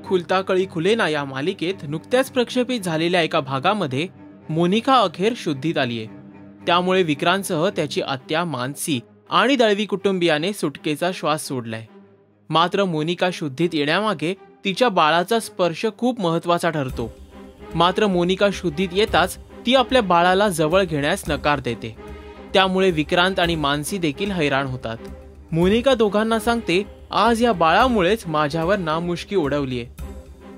खुलता कळी खुलेना या मालिकेत नुकत्याच प्रक्षेपित झालेल्या एका भागामध्ये मोनिका अखेर शुद्धीत आलीये। त्यामुळे विक्रांतसह त्याची आत्या मानसी आणि दळवी कुटुंबियाने सुटकेचा श्वास सोडलाय। मात्र मोनिका शुद्धीत येण्यामागे तिच्या बाळाचा स्पर्श खूप महत्त्वाचा ठरतो। मात्र मोनिका शुद्धीत येताच ती आपल्या बाळाला जवळ घेण्यास नकार देते। त्यामुळे विक्रांत आणि मानसी देखील हैराण होतात। मोनिका दोघांना सांगते, आज या बाळामुळेच माझ्यावर नामुष्की ओढवलीये।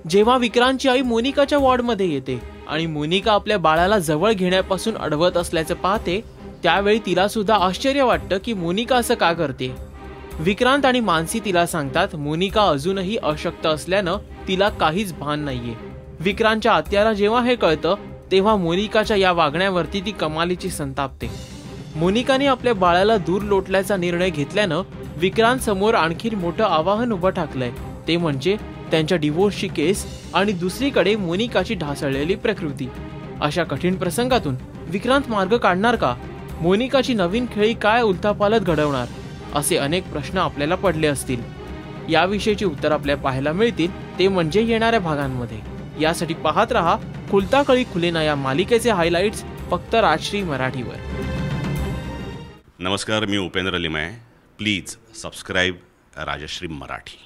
जेव्हा विक्रांतची आई मोनिकाच्या वॉर्डमध्ये येते आणि मोनिका आपल्या बाळाला जवळ घेण्यापासून अडवत असल्याचं पाहते, त्यावेळी तिला सुद्धा आश्चर्य वाटतं की मोनिका असं का करते। विक्रांत आणि मानसी तिला सांगतात, मोनिका अजूनही अशक्त असल्यानं तिला काहीच भान नाहीये। विक्रांतच्या आत्याला जेव्हा हे कळतं तेव्हा मोनिकाच्या या वागण्यावरती ती कमालीची संतापते। मोनिकाने आपल्या बाळाला दूर लोटल्याचा निर्णय घेतल्यानं विक्रांत समोर आणखी मोठं आव्हान उभं ठाकलंय, ते म्हणजे त्यांच्या डिवोर्सची केस आणि दुसरीकडे मोनिकाची ढासळलेली प्रकृती। अशा कठीण प्रसंगातून विक्रांत मार्ग काढणार का? मोनिकाची नवीन खेळी काय उलथापालथ घडवणार? असे अनेक प्रश्न आपल्याला पडले असतील। याविषयीची उत्तर आपल्याला पाहायला मिळतील ते म्हणजे येणाऱ्या भागांमध्ये। यासाठी पाहत रहा खुलता कळी खुलेना या मालिकेचे हायलाइट्स फक्त राजश्री मराठीवर। नमस्कार, मी उपेंद्र लिमये। Please subscribe Rajshri Marathi.